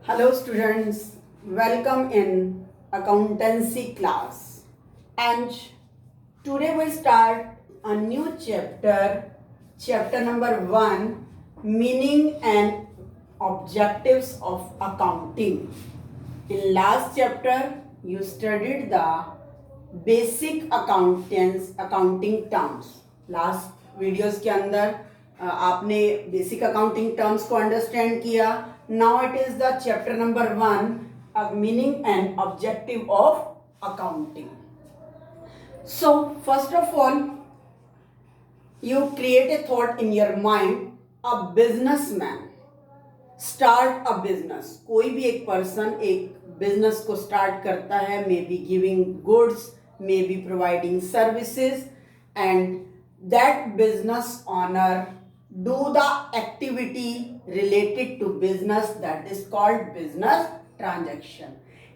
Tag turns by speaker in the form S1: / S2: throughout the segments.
S1: Hello students, welcome in accountancy class. And today we start a new chapter, chapter number 1, meaning and objectives of accounting. In last chapter you studied the basic accounting terms. Last videos के अंदर आपने basic accounting terms को understand किया. Now it is the chapter number 1, meaning and objective of accounting. So first of all you create a thought in your mind. A businessman start a business. कोई भी एक person एक business को start करता है, may be giving goods, may be providing services, and that business honour do the activity related to business, that is called business transaction.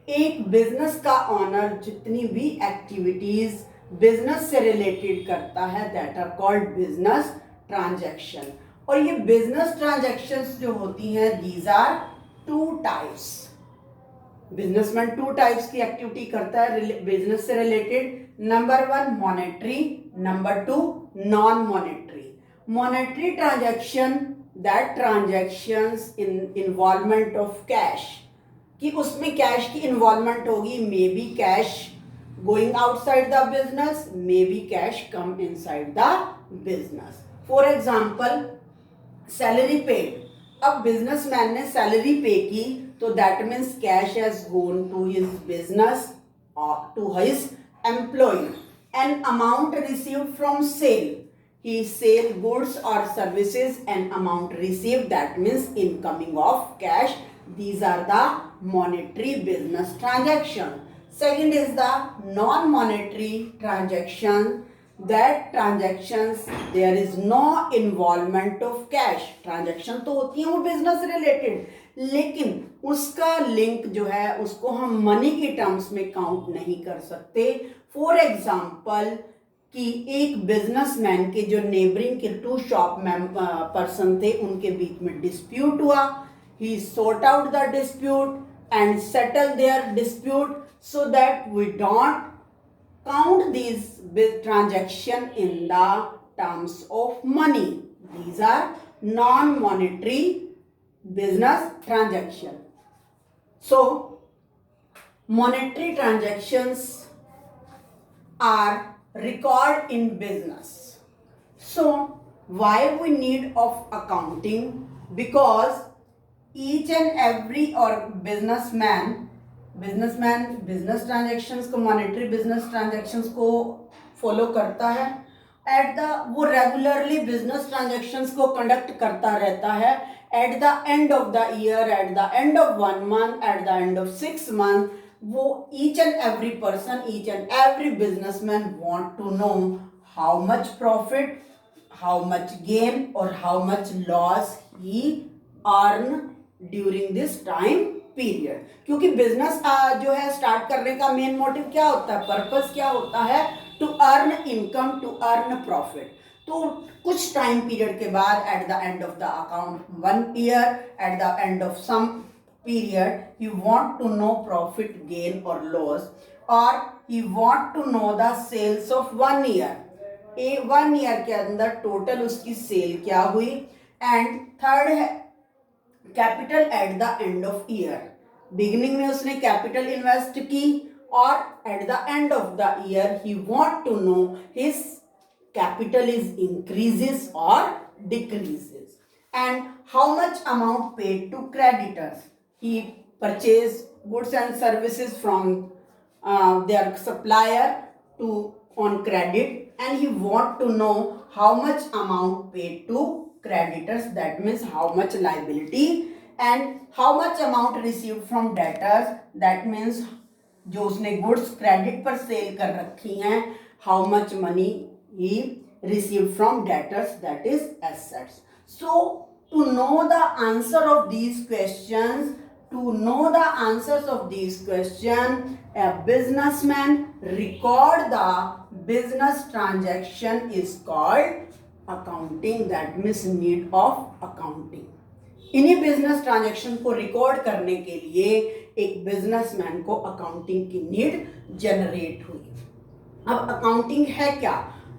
S1: एक business का owner जितनी भी एक्टिविटीज बिजनेस से रिलेटेड करता है that are called business transaction. और ये business transactions जो होती हैं these are two types. Businessman two types की एक्टिविटी करता है बिजनेस से related. Number 1 monetary, number 2 non monetary. Monetary transaction, that transactions in involvement of cash, कि उसमें कैश की इन्वॉल्वमेंट होगी. May be cash going outside the business, may be cash come inside the business. For example salary paid. अब businessman ने salary pay की तो that means cash has gone to his business और to his employ. An amount received from sale, he sell goods or services, and amount received, that means incoming of cash. These are the monetary business transaction. Second is the non monetary transaction. That transactions there is no involvement of cash. transaction तो होती है वो business related, लेकिन उसका link जो है उसको हम मनी की टर्म्स में काउंट नहीं कर सकते. फॉर एग्जाम्पल कि एक बिजनेसमैन के जो नेबरिंग के 2 शॉप पर्सन थे उनके बीच में डिस्प्यूट हुआ. He sort out the dispute and settle their dispute so that we don't count these transaction in the terms of money. These are non monetary business transaction. So monetary transactions are record in business. So why we need of accounting? Because each and every or businessman business transactions को monetary business transactions को follow करता है. वो regularly business transactions को conduct करता रहता है. Eight the end of the year, eight the end of 1 month, eight the end of 6 months, वो each and every person, each and every businessman want to know how much profit, how much gain or how much loss he earn during this time period. क्योंकि business जो है start करने का main motive क्या होता है, purpose क्या होता है? To earn income, to earn profit. तो कुछ टाइम पीरियड के बाद at the end of the account 1 year, at the end of some period, you want to know profit, gain or loss, or you want to know the sales of 1 year. 1 year के अंदर total उसकी sale क्या हुई. And third है capital at the end of year. Beginning में उसने capital invest की और at the end of the year he want to know his capital is increases और decreases, and how much amount paid to creditors. He purchased goods and services from their supplier to on credit, and he want to know how much amount paid to creditors, that means how much liability, and how much amount received from debtors, that means जो उसने goods credit पर cell कर रखी हैं, how much money he received from debtors, that is assets. So to know the answer of these questions, to know the answers of these questions, a businessman record the business transaction is called accounting. That means need of accounting. इन्हीं business transaction को record करने के लिए एक businessman को accounting की need generate हुई। अब अकाउंटिंग है क्या?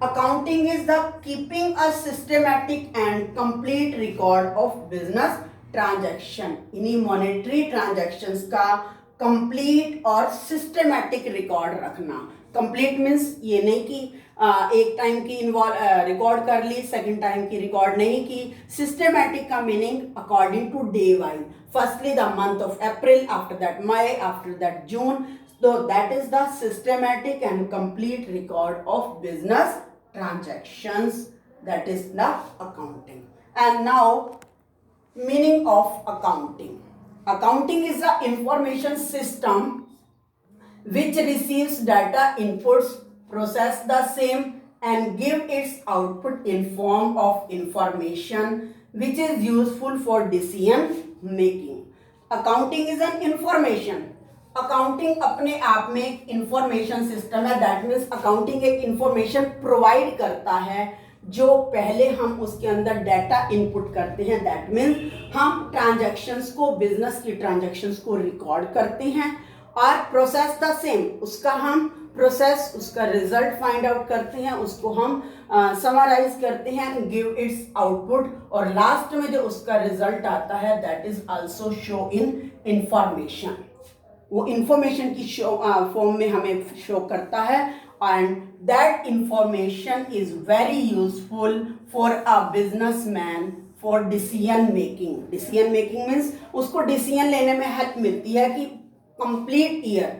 S1: Accounting is the keeping a systematic and complete record of business transaction. इन्हीं मॉनेटरी ट्रांजैक्शंस का कंप्लीट और सिस्टमैटिक रिकॉर्ड रखना। कंप्लीट मीन्स ये नहीं कि एक टाइम की रिकॉर्ड कर ली, सेकंड टाइम की रिकॉर्ड नहीं की। सिस्टमैटिक का meaning according to day wise, firstly the month of April, after that May, after that June. So that is the systematic and complete record of business transactions. That is the accounting. And now, meaning of accounting. Accounting is the information system which receives data inputs, process the same, and give its output in form of information which is useful for decision making. Accounting is an information. Accounting अपने आप में एक information system है. That means accounting एक information provide करता है जो पहले हम उसके अंदर डाटा इनपुट करते हैं. दैट मीन्स हम ट्रांजैक्शंस को, बिजनेस की ट्रांजैक्शंस को रिकॉर्ड करते हैं और प्रोसेस द सेम, उसका हम प्रोसेस, उसका रिजल्ट फाइंड आउट करते हैं, उसको हम समराइज करते हैं, गिव इट्स आउटपुट, और लास्ट में जो उसका रिजल्ट आता है that is also show in information. वो इंफॉर्मेशन की फॉर्म में हमें शो करता है. And that information is very useful for a businessman for decision making. Decision making means उसको डिसीजन लेने में हेल्प मिलती है कि complete year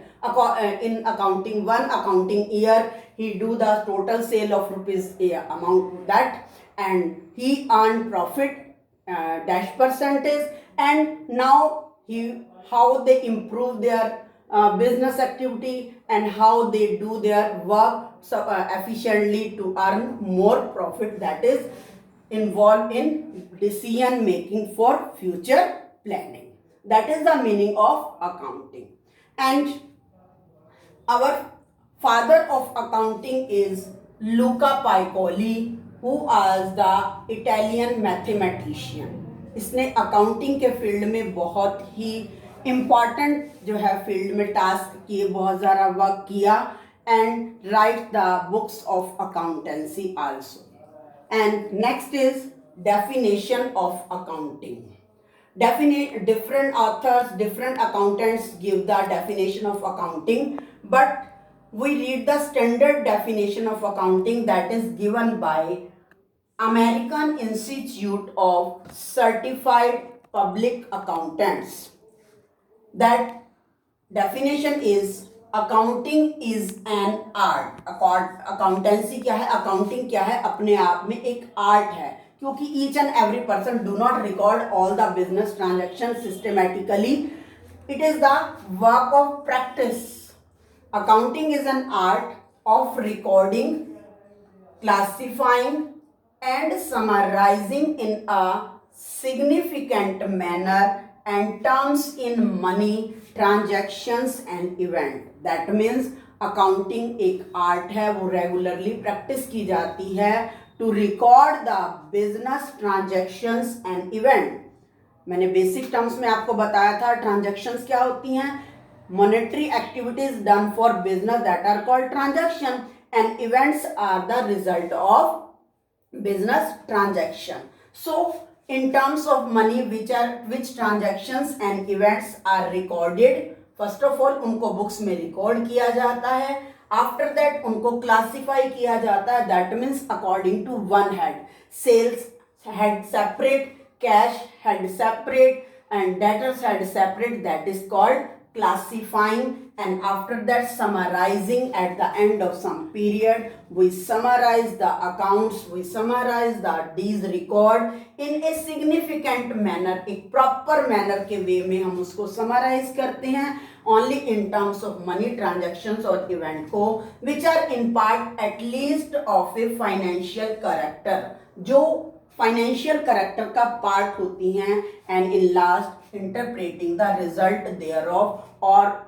S1: in accounting one accounting year he do the total sale of rupees amount that, and he earned profit dash percentage, and now he how they improve their business activity and how they do their work efficiently to earn more profit. That is involved in decision making for future planning. That is the meaning of accounting. And our father of accounting is Luca Paicoli, who was the Italian mathematician. इसने accounting के field में बहुत ही important जो है field में task किए, बहुत ज़्यादा वर्क किया, and right the books of accountancy also. And next is definition of accounting. Different authors, different accountants give the definition of accounting, but we read the standard definition of accounting that is given by American Institute of Certified Public Accountants. That definition is accounting is an art. Accountancy क्या है? Accounting क्या है? अपने आप में एक art है, क्योंकि each and every person do not record all the business transactions systematically. It is the work of practice. Accounting is an art of recording, classifying and summarizing in a significant manner and terms in money transactions and event. That means accounting एक art है, वो regularly practice की जाती है to record the business transactions and event. मैंने basic terms में आपको बताया था ट्रांजैक्शंस क्या होती हैं. Monetary activities done for business that are called transaction, and events are the result of business transaction. So in terms of money, which transactions and events are recorded? First of all उनको books में record किया जाता है. After that उनको classify किया जाता है. That means according to one head. Sales head separate, cash head separate, and debtors head separate. That is called classifying. And after that summarizing. At the end of some period we summarize the accounts, we summarize the deeds record in a significant manner. एक proper manner के way में हम उसको summarize करते हैं only in terms of money transactions और event को, which are in part at least of a financial character, जो financial character का part होती हैं, and in last interpreting the result thereof, और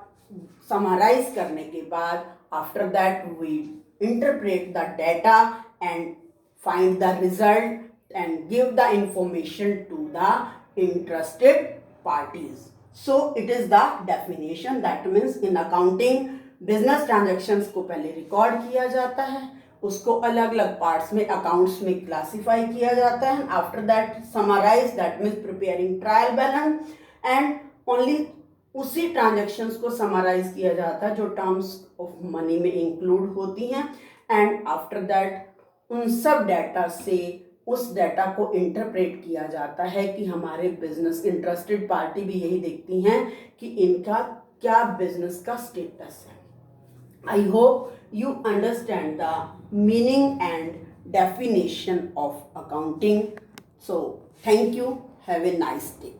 S1: समराइज करने के बाद after that we interpret the data and find the result and give the information to the interested parties. So it is the definition. That means in accounting business transactions को पहले record किया जाता है, उसको अलग अलग पार्ट्स में accounts में क्लासिफाई किया जाता है, after that summarise, that means preparing trial balance, and only उसी ट्रांजैक्शंस को समराइज किया जाता है जो टर्म्स ऑफ मनी में इंक्लूड होती हैं, एंड आफ्टर दैट उन सब डाटा से उस डाटा को इंटरप्रेट किया जाता है कि हमारे बिजनेस इंटरेस्टेड पार्टी भी यही देखती हैं कि इनका क्या बिजनेस का स्टेटस है. I hope you understand the meaning and definition of accounting. So, thank you. Have a nice day.